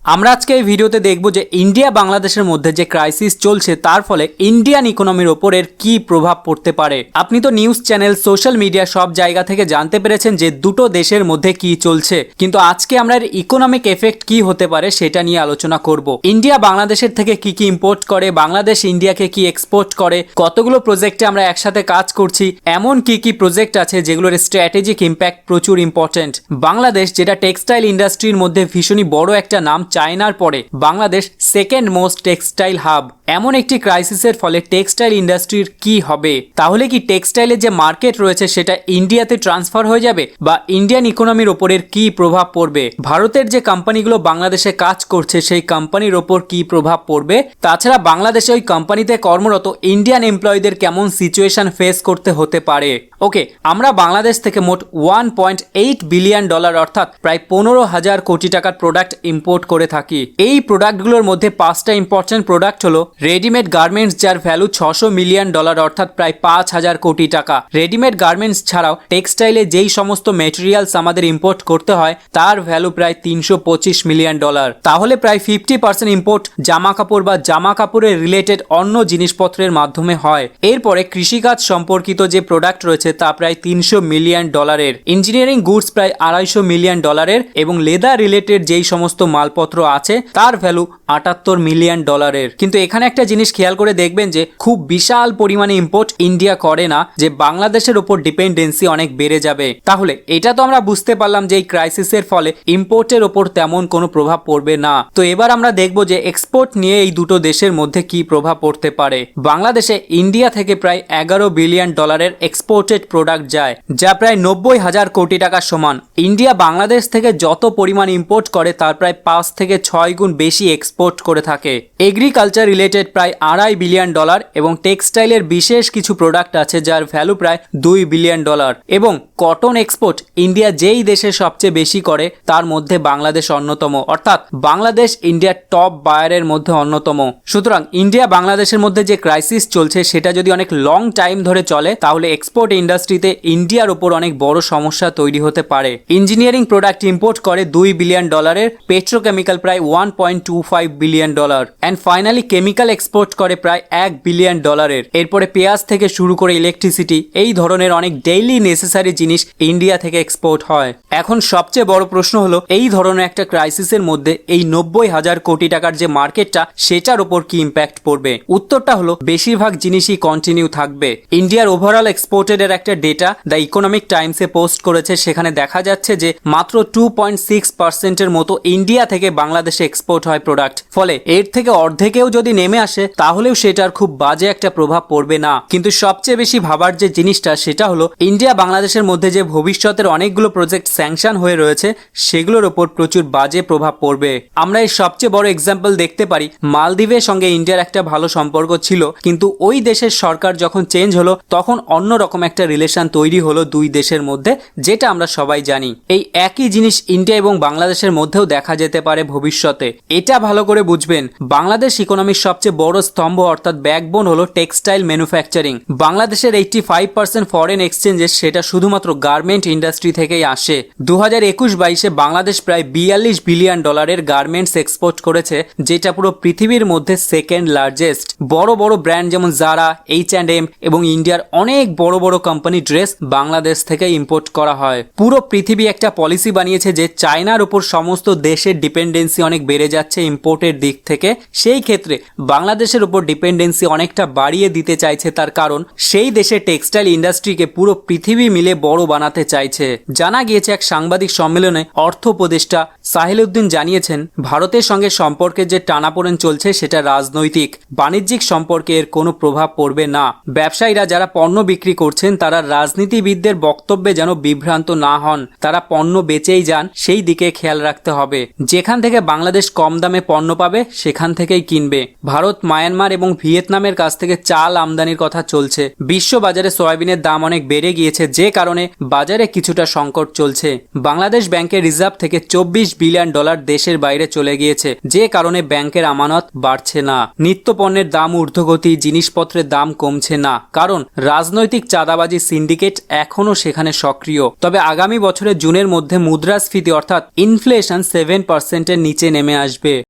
আমরা আজকে এই ভিডিওতে দেখব যে ইন্ডিয়া বাংলাদেশের মধ্যে যে ক্রাইসিস চলছে তার ফলে ইন্ডিয়ান ইকোনমির ওপরের কি প্রভাব পড়তে পারে। আপনি তো নিউজ চ্যানেল, সোশ্যাল মিডিয়া সব জায়গা থেকে জানতে পেরেছেন যে দুটো দেশের মধ্যে কি চলছে, কিন্তু আজকে আমরা এর ইকোনমিক এফেক্ট কি হতে পারে সেটা নিয়ে আলোচনা করব। ইন্ডিয়া বাংলাদেশের থেকে কি কি ইম্পোর্ট করে, বাংলাদেশ ইন্ডিয়াকে কি এক্সপোর্ট করে, কতগুলো প্রজেক্টে আমরা একসাথে কাজ করছি, এমন কি কি প্রজেক্ট আছে যেগুলোর স্ট্র্যাটেজিক ইম্প্যাক্ট প্রচুর ইম্পর্টেন্ট। বাংলাদেশ যেটা টেক্সটাইল ইন্ডাস্ট্রির মধ্যে ভীষণই বড় একটা নাম, চায়নার পরে Bangladesh second most textile hub. এমন একটি ক্রাইসিসের ফলে টেক্সটাইল ইন্ডাস্ট্রির কি হবে? তাহলে কি টেক্সটাইলের যে মার্কেট রয়েছে সেটা ইন্ডিয়াতে ট্রান্সফার হয়ে যাবে, বা ইন্ডিয়ান ইকোনমির ওপরের কি প্রভাব পড়বে? ভারতের যে কোম্পানিগুলো বাংলাদেশে কাজ করছে সেই কোম্পানির ওপর কি প্রভাব পড়বে? তাছাড়া বাংলাদেশে ওই কোম্পানিতে কর্মরত ইন্ডিয়ান এমপ্লয়ীদের কেমন সিচুয়েশন ফেস করতে হতে পারে। ওকে, আমরা বাংলাদেশ থেকে মোট $1.8 বিলিয়ন অর্থাৎ প্রায় 15,000 কোটি টাকার প্রোডাক্ট ইম্পোর্ট করে থাকি। এই প্রোডাক্টগুলোর মধ্যে 5টা ইম্পর্টেন্ট প্রোডাক্ট হলো রেডিমেড গার্মেন্টস, যার ভ্যালু $600 মিলিয়ন অর্থাৎ প্রায় 5,000 কোটি টাকা। রেডিমেড গার্মেন্টস ছাড়াও টেক্সটাইলে যেই সমস্ত মেটেরিয়ালস আমাদের ইম্পোর্ট করতে হয় তার ভ্যালু প্রায় $325 মিলিয়ন। তাহলে প্রায় 50% ইম্পোর্ট জামা কাপড় বা জামা কাপড়ের রিলেটেড অন্য জিনিসপত্রের মাধ্যমে হয়। এরপরে কৃষিকাজ সম্পর্কিত যে প্রোডাক্ট রয়েছে তা প্রায় $300 মিলিয়ন। ইঞ্জিনিয়ারিং গুডস প্রায় $250 মিলিয়ন এবং লেদার রিলেটেড যেই সমস্ত মালপত্র আছে তার ভ্যালু $78 মিলিয়ন। কিন্তু এখানে একটা জিনিস খেয়াল করে দেখবেন যে খুব বিশাল পরিমাণে ইম্পোর্ট ইন্ডিয়া করে না, যে বাংলাদেশের উপর ডিপেন্ডেন্সি অনেক বেড়ে যাবে। তাহলে এটা তো আমরা বুঝতে পারলাম যে এই ক্রাইসিসের ফলে ইম্পোর্টের ওপর তেমন কোনো প্রভাব পড়বে না। তো এবার আমরা দেখব যে এক্সপোর্ট নিয়ে এই দুটো দেশের মধ্যে কি প্রভাব পড়তে পারে। বাংলাদেশে ইন্ডিয়া থেকে প্রায় $11 বিলিয়ন এক্সপোর্টেড প্রোডাক্ট যায়, যা প্রায় 90,000 কোটি টাকার সমান। ইন্ডিয়া বাংলাদেশ থেকে যত পরিমাণ ইম্পোর্ট করে তার প্রায় 5 থেকে 6 গুণ বেশি এক্সপোর্ট করে থাকে। এগ্রিকালচার রিলেটেড প্রায় $2.5 বিলিয়ন এবং টেক্সটাইলের বিশেষ কিছু প্রোডাক্ট আছে যার ভ্যালু প্রায় $2 বিলিয়ন। এবং কটন এক্সপোর্ট ইন্ডিয়া যেই দেশে সবচেয়ে বেশি করে তার মধ্যে বাংলাদেশ অন্যতম, অর্থাৎ বাংলাদেশ ইন্ডিয়ার টপ বায়ারের মধ্যে অন্যতম। সুতরাং ইন্ডিয়া বাংলাদেশের মধ্যে যে ক্রাইসিস চলছে সেটা যদি অনেক লং টাইম ধরে চলে তাহলে এক্সপোর্ট ইন্ডাস্ট্রিতে ইন্ডিয়ার উপর অনেক বড় সমস্যা তৈরি হতে পারে। ইঞ্জিনিয়ারিং প্রোডাক্ট ইম্পোর্ট করে $2 বিলিয়ন, পেট্রোকেমিক্যাল প্রায় $1.25 billion and finally chemical export করে প্রায় $1 বিলিয়ন। এরপরে পেঁয়াজ থেকে শুরু করে ইলেকট্রিসিটি, এই ধরনের অনেক ডেইলি নেসেসারি জিনিস ইন্ডিয়া থেকে এক্সপোর্ট হয়। এখন সবচেয়ে বড় প্রশ্ন হলো এই ধরনের একটা ক্রাইসিসের মধ্যে এই 90,000 কোটি টাকার যে মার্কেটটা সেটার উপর কি ইম্প্যাক্ট পড়বে। উত্তরটা হলো বেশিরভাগ জিনিসই কন্টিনিউ থাকবে। ইন্ডিয়ার ওভারঅল এক্সপোর্টেড এর একটা ডেটা দ্য ইকোনমিক টাইমসে পোস্ট করেছে, সেখানে দেখা যাচ্ছে যে মাত্র 2.6% মতো ইন্ডিয়া থেকে বাংলাদেশে এক্সপোর্ট হয় প্রোডাক্ট। ফলে এর থেকে অর্ধেকেও যদি নেমে আসে তাহলেও সেটার খুব বাজে একটা প্রভাব পড়বে না। কিন্তু সবচেয়ে বেশি ভাবার যে জিনিসটা সেটা হলো ইন্ডিয়া বাংলাদেশের মধ্যে যে ভবিষ্যতের অনেকগুলো প্রজেক্ট স্যাংশন হয়ে রয়েছে সেগুলোর উপর প্রচুর বাজে প্রভাব পড়বে। আমরা এই সবচেয়ে বড় এক্সাম্পল দেখতে পারি, মালদ্বীপের সঙ্গে ইন্ডিয়ার একটা ভালো সম্পর্ক ছিল, কিন্তু ওই দেশের সরকার যখন চেঞ্জ হলো তখন অন্যরকম একটা রিলেশন তৈরি হলো দুই দেশের মধ্যে, যেটা আমরা সবাই জানি। এই একই জিনিস ইন্ডিয়া এবং বাংলাদেশের মধ্যেও দেখা যেতে পারে ভবিষ্যতে। এটা ভালো করে বুঝবেন, বাংলাদেশ ইকোনমির সবচেয়ে বড় স্তম্ভ অর্থাৎ ব্যাকবোন হলো টেক্সটাইল ম্যানুফ্যাকচারিং। বাংলাদেশের 85% ফরেন এক্সচেঞ্জেস সেটা শুধুমাত্র গার্মেন্ট ইন্ডাস্ট্রি থেকেই আসে। 2021-22 বাংলাদেশ প্রায় $42 বিলিয়ন গার্মেন্টস এক্সপোর্ট করেছে, যেটা পুরো পৃথিবীর মধ্যে সেকেন্ড লার্জেস্ট। বড় বড় ব্র্যান্ড যেমন জারা, H&M এবং ইন্ডিয়ার অনেক বড় বড় কোম্পানি ড্রেস বাংলাদেশ থেকে ইম্পোর্ট করা হয়। পুরো পৃথিবী একটা পলিসি বানিয়েছে যে চায়নার উপর সমস্ত দেশের ডিপেন্ডেন্সি অনেক বেড়ে যাচ্ছে ইম্পোর্টের দিক থেকে। সেই ক্ষেত্রে বাংলাদেশের উপর ডিপেন্ডেন্সি অনেকটা বাড়িয়ে দিতে চাইছে, তার কারণ সেই দেশের টেক্সটাইল ইন্ডাস্ট্রিকে পুরো পৃথিবী মিলে বড় বানাতে চাইছে। জানা গিয়েছে এক সাংবাদিক সম্মেলনে অর্থ উপদেষ্টা সাহিলউদ্দিন জানিয়েছেন, ভারতের সঙ্গে সম্পর্কের যে টানাপোড়েন চলছে সেটা রাজনৈতিক, বাণিজ্যিক সম্পর্কে এর কোনো প্রভাব পড়বে না। ব্যবসায়ীরা যারা পণ্য বিক্রি করছেন তারা রাজনীতিবিদদের বক্তব্যে যেন বিভ্রান্ত না হন, তারা পণ্য বেচেই যান সেই দিকে খেয়াল রাখতে হবে। যেখান থেকে বাংলাদেশ কম দামে পণ্য পাবে সেখান থেকেই কিনবে। ভারত ভারত, মায়ানমার এবং ভিয়েতনামের কাছ থেকে চাল আমদানির কথা চলছে। বিশ্ব বাজারে সয়াবিনের দাম অনেক বেড়ে গিয়েছে, যে কারণে বাজারে কিছুটা সংকট চলছে। বাংলাদেশ ব্যাংকের রিজার্ভ থেকে $24 বিলিয়ন দেশের বাইরে চলে গিয়েছে, যে কারণে ব্যাংকের আমানত বাড়ছে না। নিত্য পণ্যের দাম ঊর্ধ্বগতি, জিনিসপত্রের দাম কমছে না, কারণ রাজনৈতিক চাঁদাবাজি সিন্ডিকেট এখনও সেখানে সক্রিয়। তবে আগামী বছরের জুনের মধ্যে মুদ্রাস্ফীতি অর্থাৎ ইনফ্লেশন 7% নিচে নেমে আসবে।